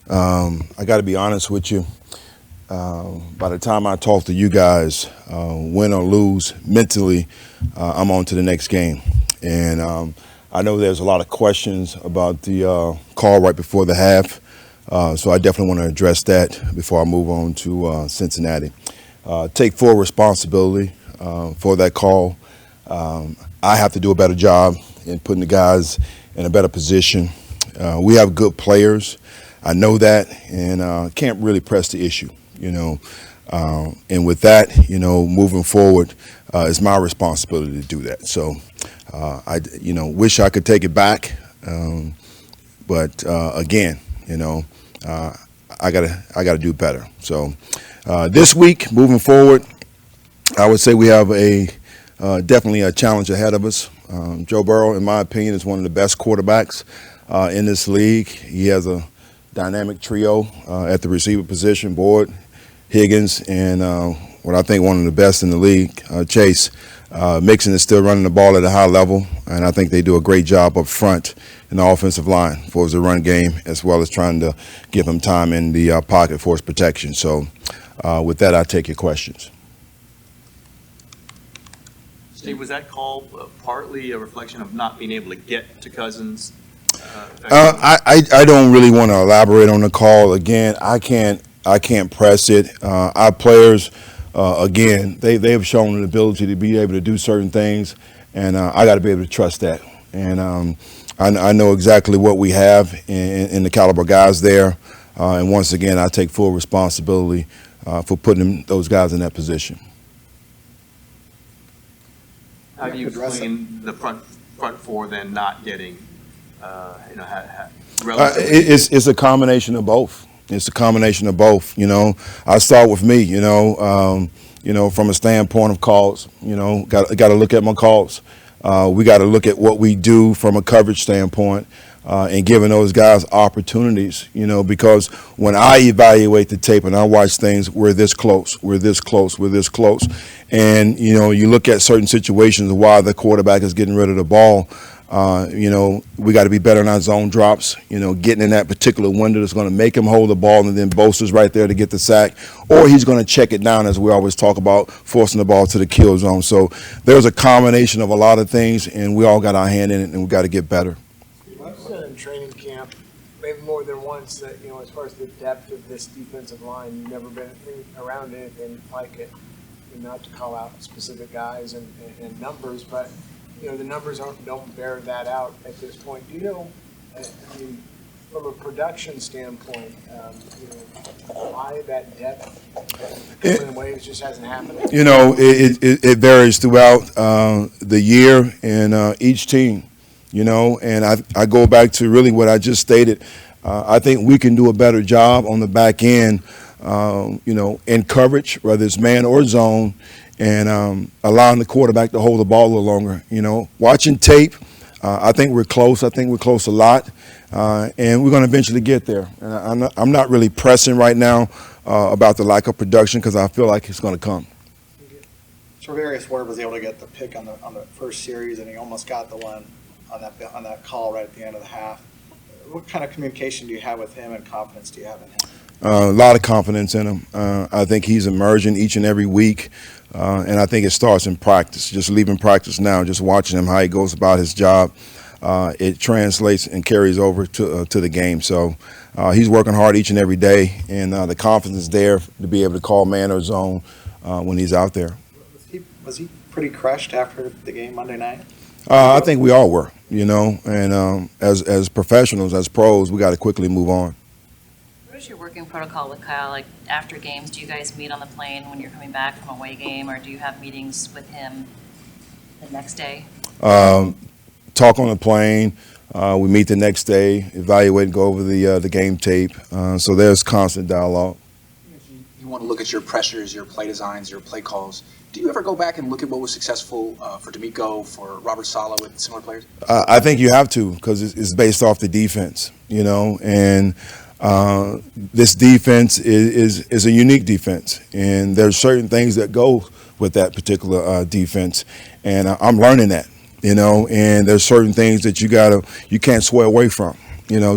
I got to be honest with you. By the time I talk to you guys, win or lose, mentally, I'm on to the next game. And I know there's a lot of questions about the call right before the half. So I definitely want to address that before I move on to Cincinnati. Take full responsibility for that call. I have to do a better job in putting the guys in a better position. We have good players. I know that, and can't really press the issue, you know. And with that, you know, moving forward, it's my responsibility to do that. So I, you know, wish I could take it back, but again, you know, I gotta do better. So this week, moving forward, I would say we have definitely a challenge ahead of us. Joe Burrow, in my opinion, is one of the best quarterbacks in this league. He has a dynamic trio at the receiver position, Boyd, Higgins, and what I think one of the best in the league, Chase. Mixon is still running the ball at a high level, and I think they do a great job up front in the offensive line for his run game, as well as trying to give him time in the pocket for his protection. So with that, I take your questions. Steve, was that call partly a reflection of not being able to get to Cousins? I don't really want to elaborate on the call. Again, I can't press it. Our players, again, they have shown an ability to be able to do certain things, and I got to be able to trust that. And I know exactly what we have in the caliber guys there. And once again, I take full responsibility for putting those guys in that position. How do you explain the front four then not getting, It's a combination of both. It's a combination of both. You know, I start with me. You know, from a standpoint of calls. You know, got to look at my calls. We got to look at what we do from a coverage standpoint and giving those guys opportunities. You know, because when I evaluate the tape and I watch things, we're this close, we're this close, we're this close, and you know, you look at certain situations while the quarterback is getting rid of the ball. You know, we got to be better in our zone drops, you know, getting in that particular window that's going to make him hold the ball, and then Bosa's right there to get the sack, or he's going to check it down, as we always talk about, forcing the ball to the kill zone. So there's a combination of a lot of things, and we all got our hand in it, and we got to get better. I've said in training camp, maybe more than once, that, you know, as far as the depth of this defensive line, you've never been around anything like it. And not to call out specific guys and numbers, but you know, the numbers don't bear that out at this point. Do you know, I mean, from a production standpoint, you know, why that depth in waves just hasn't happened? You know, it varies throughout the year and each team, you know, and I go back to really what I just stated. I think we can do a better job on the back end, you know, in coverage, whether it's man or zone, and allowing the quarterback to hold the ball a little longer. You know, watching tape, I think we're close. I think we're close a lot, and we're going to eventually get there. And I'm not really pressing right now about the lack of production, because I feel like it's going to come. Travarius Ward was able to get the pick on the first series, and he almost got the one on that call right at the end of the half. What kind of communication do you have with him, and confidence do you have in him? A lot of confidence in him. I think he's emerging each and every week, and I think it starts in practice. Just leaving practice now, just watching him, how he goes about his job, it translates and carries over to the game. So he's working hard each and every day, and the confidence is there to be able to call man or zone when he's out there. Was he pretty crushed after the game Monday night? I think we all were, you know, and as professionals, as pros, we got to quickly move on. What is your working protocol with Kyle? Like after games, do you guys meet on the plane when you're coming back from a away game, or do you have meetings with him the next day? Talk on the plane. We meet the next day, evaluate, and go over the game tape. So there's constant dialogue. You want to look at your pressures, your play designs, your play calls. Do you ever go back and look at what was successful for D'Amico, for Robert Saleh with similar players? I think you have to, because it's based off the defense, you know, and this defense is a unique defense, and there's certain things that go with that particular defense, and I'm learning that, you know, and there's certain things that you can't sway away from,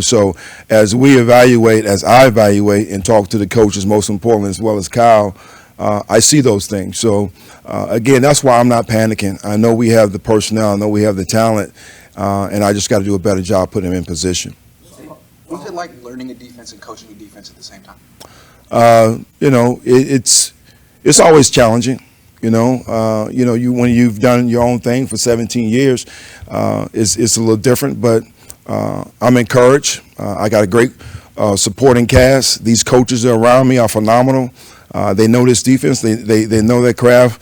So as we evaluate, as I evaluate and talk to the coaches, most importantly, as well as Kyle, I see those things. So, again, that's why I'm not panicking. I know we have the personnel. I know we have the talent, and I just got to do a better job putting them in position. What's it like learning a defense and coaching a defense at the same time? It's always challenging. When you've done your own thing for 17 years, it's a little different. But I'm encouraged. I got a great supporting cast. These coaches that are around me are phenomenal. They know this defense. They know their craft.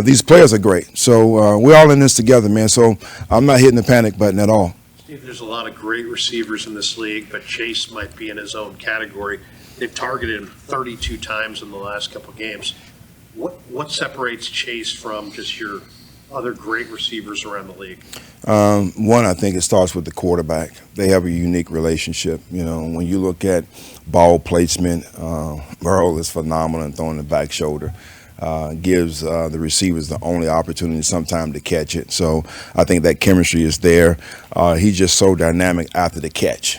These players are great. So we're all in this together, man. So I'm not hitting the panic button at all. Steve, there's a lot of great receivers in this league, but Chase might be in his own category. They've targeted him 32 times in the last couple of games. What separates Chase from just your other great receivers around the league? One, I think it starts with the quarterback. They have a unique relationship. When you look at ball placement, Burrow is phenomenal in throwing the back shoulder. Gives the receivers the only opportunity sometime to catch it. So I think that chemistry is there. He's just so dynamic after the catch,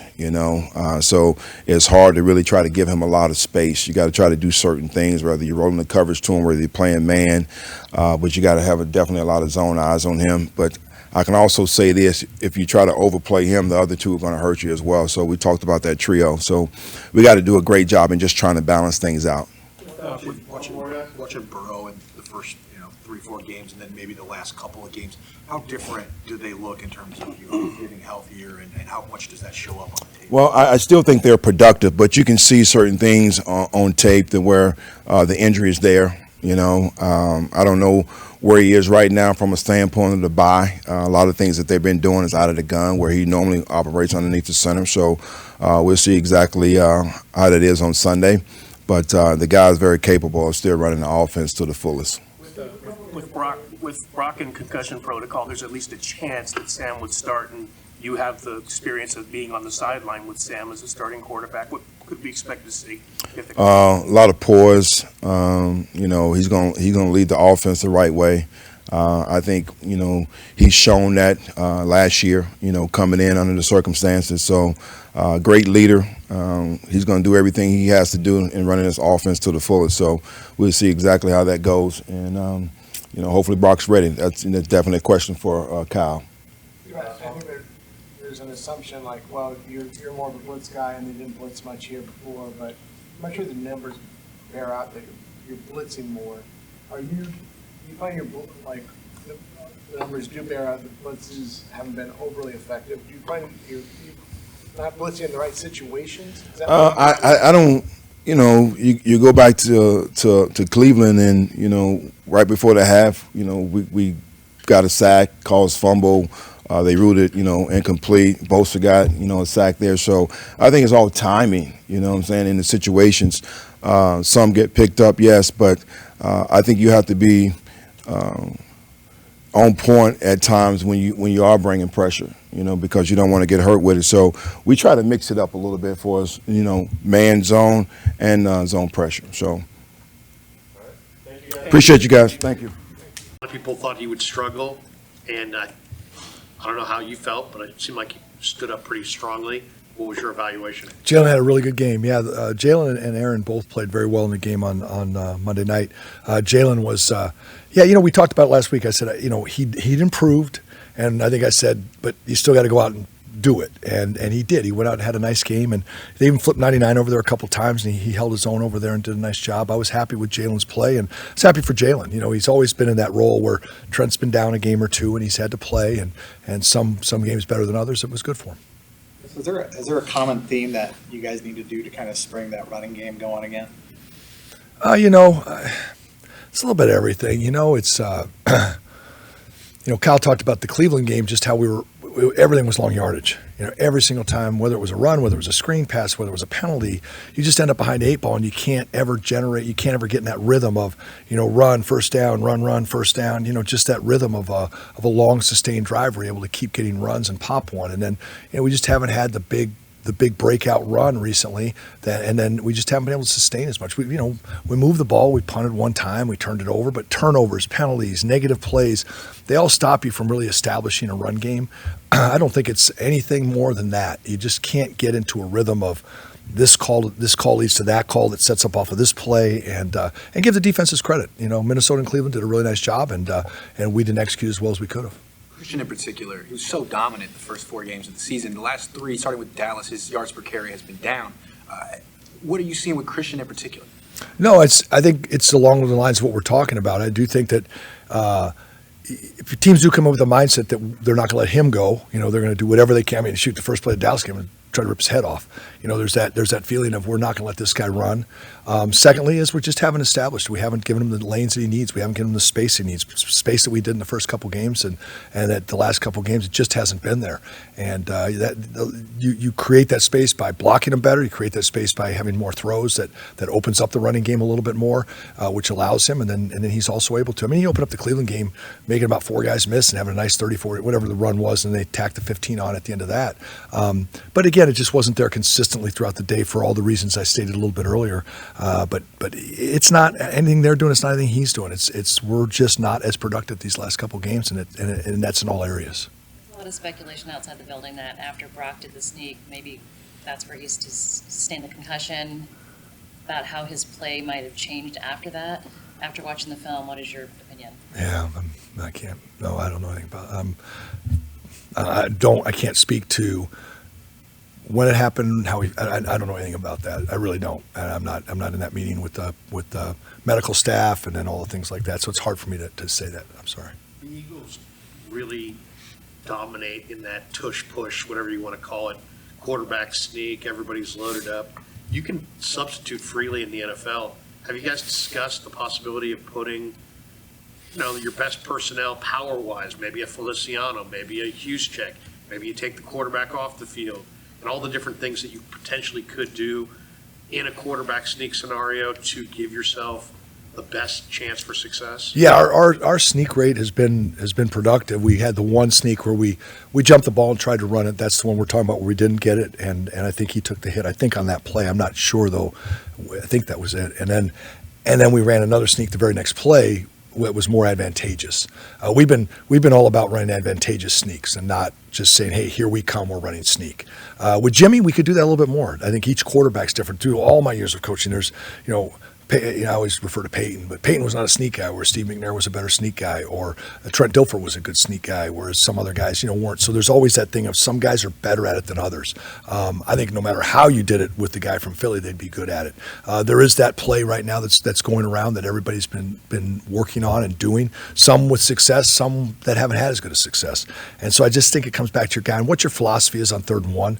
So it's hard to really try to give him a lot of space. You got to try to do certain things, whether you're rolling the coverage to him, whether you're playing man, but you got to have definitely a lot of zone eyes on him. But I can also say this, if you try to overplay him, the other two are going to hurt you as well. So we talked about that trio. So we got to do a great job in just trying to balance things out. Watching Burrow in the first 3-4 games and then maybe the last couple of games, how different do they look in terms of getting healthier and how much does that show up on the tape? Well, I still think they're productive, but you can see certain things on tape that where the injury is there. I don't know where he is right now from a standpoint of the bye. A lot of things that they've been doing is out of the gun where he normally operates underneath the center. So we'll see exactly how that is on Sunday. But the guy is very capable of still running the offense to the fullest. With Brock in concussion protocol, there's at least a chance that Sam would start, and you have the experience of being on the sideline with Sam as a starting quarterback. What could we expect to see? A lot of poise. He's gonna lead the offense the right way. I think he's shown that last year. Coming in under the circumstances. So great leader. He's going to do everything he has to do in running this offense to the fullest. So we'll see exactly how that goes, and hopefully Brock's ready. That's definitely a question for Kyle. I think there's an assumption like, well, you're more of a blitz guy, and they didn't blitz much here before, but I'm not sure the numbers bear out that you're blitzing more. You find the numbers do bear out that blitzes haven't been overly effective? Do you find you're not blitzing in the right situations? I don't. You go back to Cleveland, and right before the half, we got a sack, caused fumble. They ruled it, incomplete. Bosa got, a sack there. So I think it's all timing. You know what I'm saying? In the situations, some get picked up, yes, but I think you have to be on point at times when you are bringing pressure, because you don't want to get hurt with it. So we try to mix it up a little bit for us, man zone and zone pressure. So appreciate you guys. Thank you. A lot of people thought he would struggle, and I don't know how you felt, but it seemed like he stood up pretty strongly. What was your evaluation? Jalen had a really good game. Yeah, Jalen and Aaron both played very well in the game on Monday night. Jalen was, we talked about it last week. I said, he'd improved, and I think I said, but you still got to go out and do it, and he did. He went out and had a nice game, and they even flipped 99 over there a couple times, and he held his own over there and did a nice job. I was happy with Jalen's play, and I was happy for Jalen. He's always been in that role where Trent's been down a game or two, and he's had to play, and some games better than others. It was good for him. Is there a common theme that you guys need to do to kind of spring that running game going again? It's a little bit of everything. It's Kyle talked about the Cleveland game, just how everything was long yardage. Every single time, whether it was a run, whether it was a screen pass, whether it was a penalty, you just end up behind the 8-ball, and you can't ever get in that rhythm of, run, first down, run, first down, just that rhythm of a long sustained drive where you're able to keep getting runs and pop one. And then, we just haven't had the big the big breakout run recently, and then we just haven't been able to sustain as much. We moved the ball, we punted one time, we turned it over, but turnovers, penalties, negative plays, they all stop you from really establishing a run game. I don't think it's anything more than that. You just can't get into a rhythm of this call leads to that call that sets up off of this play, and give the defenses credit. Minnesota and Cleveland did a really nice job, and we didn't execute as well as we could have. Christian in particular, he was so dominant the first 4 games of the season. The last 3, starting with Dallas, his yards per carry has been down. What are you seeing with Christian in particular? No, I think it's along the lines of what we're talking about. I do think that if teams do come up with a mindset that they're not going to let him go, they're going to do whatever they can. I mean, shoot, the first play of the Dallas game and try to rip his head off. There's that feeling of we're not going to let this guy run. Secondly, is we just haven't established. We haven't given him the lanes that he needs. We haven't given him the space he needs. Space that we did in the first couple games, and at the last couple games, it just hasn't been there. And you create that space by blocking him better. You create that space by having more throws that opens up the running game a little bit more, which allows him. And then he's also able to. I mean, he opened up the Cleveland game, making about 4 guys miss and having a nice 34, whatever the run was, and they tacked the 15 on at the end of that. But again, it just wasn't there consistently throughout the day for all the reasons I stated a little bit earlier. But it's not anything they're doing. It's not anything he's doing. We're just not as productive these last couple games, and that's in all areas. There's a lot of speculation outside the building that after Brock did the sneak, maybe that's where he's sustained the concussion, about how his play might have changed after that. After watching the film, what is your opinion? Yeah, I can't. No, I don't know anything about. I can't speak to when it happened. I don't know anything about that. I really don't. I'm not in that meeting with the medical staff and then all the things like that. So it's hard for me to say that. I'm sorry. The Eagles really dominate in that tush-push, whatever you want to call it, quarterback sneak, everybody's loaded up. You can substitute freely in the NFL. Have you guys discussed the possibility of putting, your best personnel power-wise, maybe a Feliciano, maybe a Juszczyk, maybe you take the quarterback off the field, and all the different things that you potentially could do in a quarterback sneak scenario to give yourself the best chance for success? Yeah, our sneak rate has been productive. We had the one sneak where we jumped the ball and tried to run it. That's the one we're talking about where we didn't get it, and I think he took the hit. I think on that play, I'm not sure though. I think that was it. And then we ran another sneak the very next play. It was more advantageous. We've been all about running advantageous sneaks and not just saying, hey, here we come, we're running sneak. With Jimmy, we could do that a little bit more. I think each quarterback's different. Through all my years of coaching, there's, I always refer to Peyton, but Peyton was not a sneak guy, where Steve McNair was a better sneak guy, or Trent Dilfer was a good sneak guy, whereas some other guys, weren't. So there's always that thing of some guys are better at it than others. I think no matter how you did it with the guy from Philly, they'd be good at it. There is that play right now that's going around that everybody's been working on and doing, some with success, some that haven't had as good a success. And so I just think it comes back to your guy and what your philosophy is on 3rd and 1.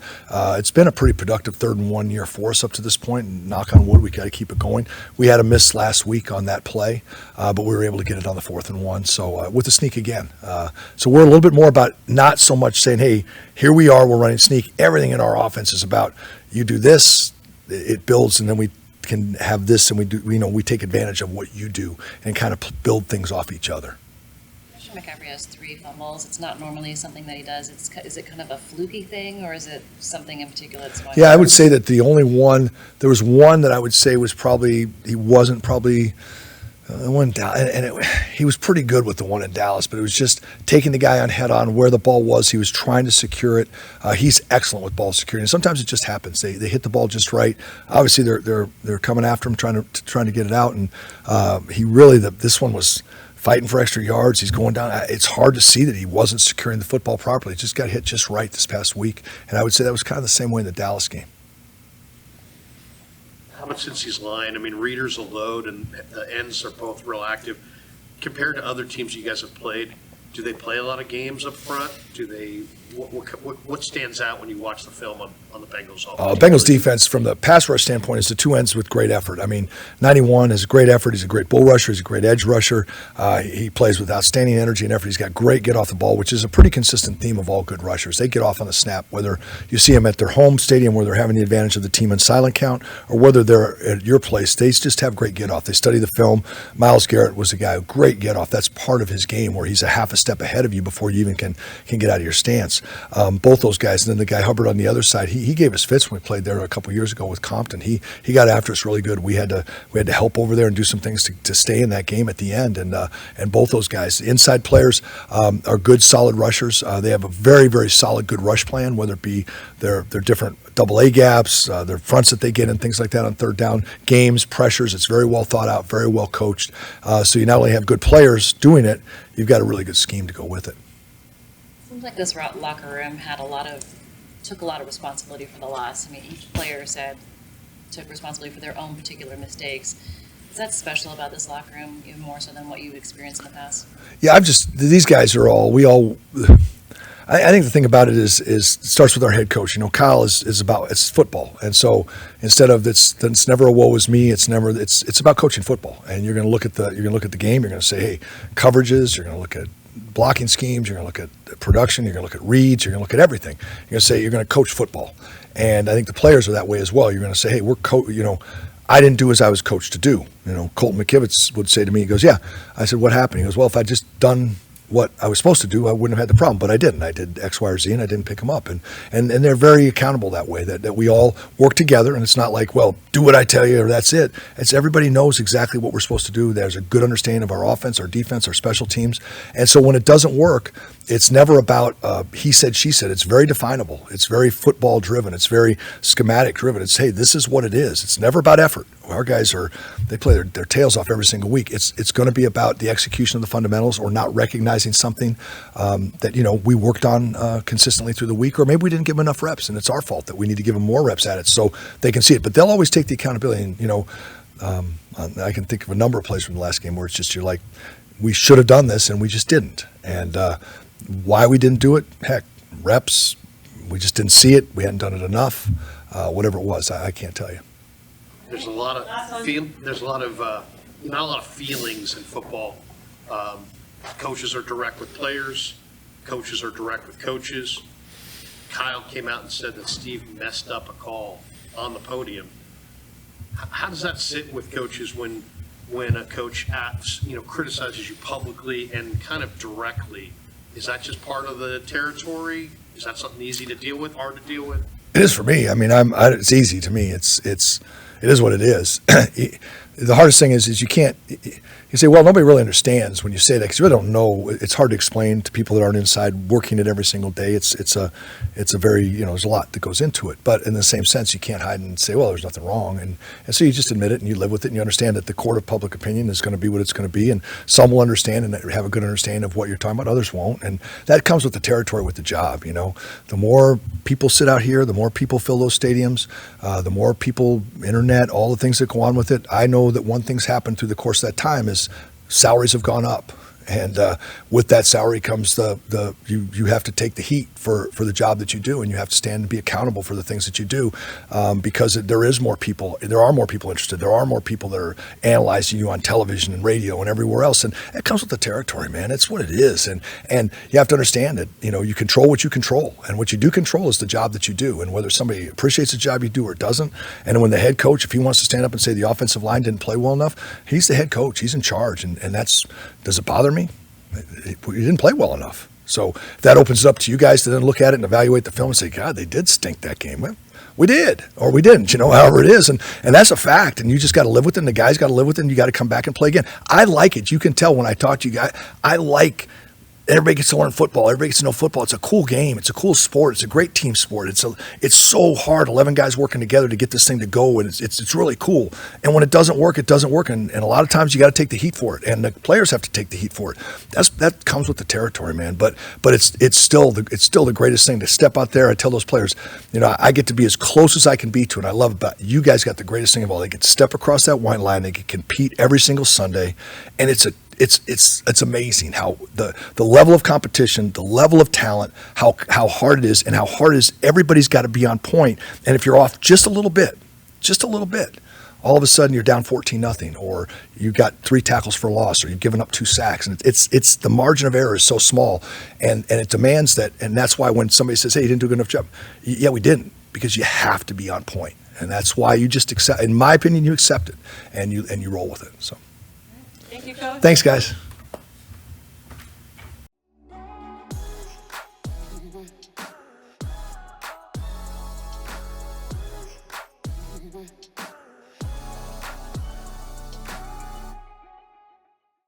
It's been a pretty productive 3rd and 1 year for us up to this point, and knock on wood, we got to keep it going. We had a miss last week on that play, but we were able to get it on the 4th and 1. So with the sneak again. So we're a little bit more about not so much saying, hey, here we are, we're running sneak. Everything in our offense is about you do this, it builds, and then we can have this, and we take advantage of what you do and kind of build things off each other. McCaffrey has 3 fumbles. It's not normally something that he does. Is it kind of a fluky thing, or is it something in particular that's going on? Yeah, I would say that the only one, there was one that I would say was probably, he wasn't probably, one down, and he was pretty good with the one in Dallas, but it was just taking the guy on head on where the ball was. He was trying to secure it. He's excellent with ball security, and sometimes it just happens. They hit the ball just right. Obviously, they're coming after him, trying to get it out, and he really this one was fighting for extra yards. He's going down. It's hard to see that he wasn't securing the football properly. It just got hit just right this past week. And I would say that was kind of the same way in the Dallas game. How much since he's lying? I mean, Reader's a load and the ends are both real active. Compared to other teams you guys have played, do they play a lot of games up front? Do they? What stands out when you watch the film on the Bengals offense? Bengals defense, from the pass rush standpoint, is the 2 ends with great effort. I mean, 91 is a great effort. He's a great bull rusher. He's a great edge rusher. He plays with outstanding energy and effort. He's got great get off the ball, which is a pretty consistent theme of all good rushers. They get off on the snap, whether you see them at their home stadium where they're having the advantage of the team in silent count, or whether they're at your place. They just have great get off. They study the film. Myles Garrett was a guy who great get off. That's part of his game, where he's a half a step ahead of you before you even can get out of your stance. defense. Both those guys, and then the guy Hubbard on the other side, he gave us fits when we played there a couple years ago with Compton. He got after us really good. We had to help over there and do some things to stay in that game at the end. And both those guys, the inside players, are good, solid rushers. They have a very, very solid, good rush plan, whether it be their different double-A gaps, their fronts that they get and things like that on third down, games, pressures. It's very well thought out, very well coached. So you not only have good players doing it, you've got a really good scheme to go with it. Seems like this locker room took a lot of responsibility for the loss. I mean, each player took responsibility for their own particular mistakes. Is that special about this locker room, even more so than what you've experienced in the past? Yeah, these guys are I think the thing about it is it starts with our head coach. Kyle it's football, and so instead of it's never a woe is me. It's about coaching football, and you're going to look at the game. You're going to say, hey, coverages. You're going to look at blocking schemes. You're going to look at production. You're going to look at reads. You're going to look at everything. You're going to say you're going to coach football, and I think the players are that way as well. You're going to say, hey, I didn't do as I was coached to do. Colton McKivitz would say to me, he goes, yeah. I said, what happened? He goes, well, if I'd just done what I was supposed to do, I wouldn't have had the problem, but I didn't. I did X, Y, or Z, and I didn't pick them up. And they're very accountable that way, that we all work together, and it's not like, well, do what I tell you or that's it. It's everybody knows exactly what we're supposed to do. There's a good understanding of our offense, our defense, our special teams. And so when it doesn't work, it's never about he said, she said. It's very definable. It's very football driven. It's very schematic driven. It's, hey, this is what it is. It's never about effort. Our guys they play their tails off every single week. It's going to be about the execution of the fundamentals, or not recognizing something that we worked on consistently through the week, or maybe we didn't give them enough reps, and it's our fault that we need to give them more reps at it so they can see it. But they'll always take the accountability. And I can think of a number of plays from the last game where it's just, you're like, we should have done this and we just didn't. And why we didn't do it? Heck, reps. We just didn't see it. We hadn't done it enough. Whatever it was, I can't tell you. There's a lot of not a lot of feelings in football. Coaches are direct with players. Coaches are direct with coaches. Kyle came out and said that Steve messed up a call on the podium. How does that sit with coaches when a coach criticizes you publicly and kind of directly? Is that just part of the territory? Is that something easy to deal with, hard to deal with? It is for me. I mean, it's easy to me. It is what it is. The hardest thing is you can't. You say, well, nobody really understands when you say that, because you really don't know. It's hard to explain to people that aren't inside working it every single day. It's a very, there's a lot that goes into it. But in the same sense, you can't hide and say, well, there's nothing wrong. And so you just admit it and you live with it, and you understand that the court of public opinion is going to be what it's going to be. And some will understand and have a good understanding of what you're talking about. Others won't. And that comes with the territory, with the job. The more people sit out here, the more people fill those stadiums, the more people, internet, all the things that go on with it. I know that one thing's happened through the course of that time is salaries have gone up. And with that salary comes you have to take the heat for the job that you do, and you have to stand and be accountable for the things that you do, because there are more people interested. There are more people that are analyzing you on television and radio and everywhere else, and it comes with the territory, man. It's what it is, and you have to understand that you control what you control, and what you do control is the job that you do, and whether somebody appreciates the job you do or doesn't. And when the head coach, if he wants to stand up and say the offensive line didn't play well enough, he's the head coach. He's in charge, and does it bother me? He didn't play well enough. So if that opens it up to you guys to then look at it and evaluate the film and say, God, they did stink that game. Well, we did, or we didn't, however it is. And that's a fact. And you just got to live with it. And the guys got to live with it. And you got to come back and play again. I like it. You can tell when I talk to you guys, I like everybody gets to learn football. Everybody gets to know football. It's a cool game. It's a cool sport. It's a great team sport. It's so hard. 11 guys working together to get this thing to go, and it's really cool. And when it doesn't work, it doesn't work. And a lot of times you got to take the heat for it, and the players have to take the heat for it. That comes with the territory, man. But it's still the greatest thing to step out there. I tell those players, I get to be as close as I can be to it. And I love about you guys. Got the greatest thing of all. They get to step across that white line. They can compete every single Sunday, and it's amazing how the level of competition, the level of talent, how hard it is, and how hard it is. Everybody's got to be on point. And if you're off just a little bit, all of a sudden you're down 14-0, or you got 3 tackles for loss, or you've given up 2 sacks. And it's the margin of error is so small, and it demands that. And that's why when somebody says, hey, you didn't do a good enough job, yeah, we didn't, because you have to be on point. And that's why you just accept, in my opinion, you accept it, and you roll with it. So. Thank you, Coach. Thanks, guys.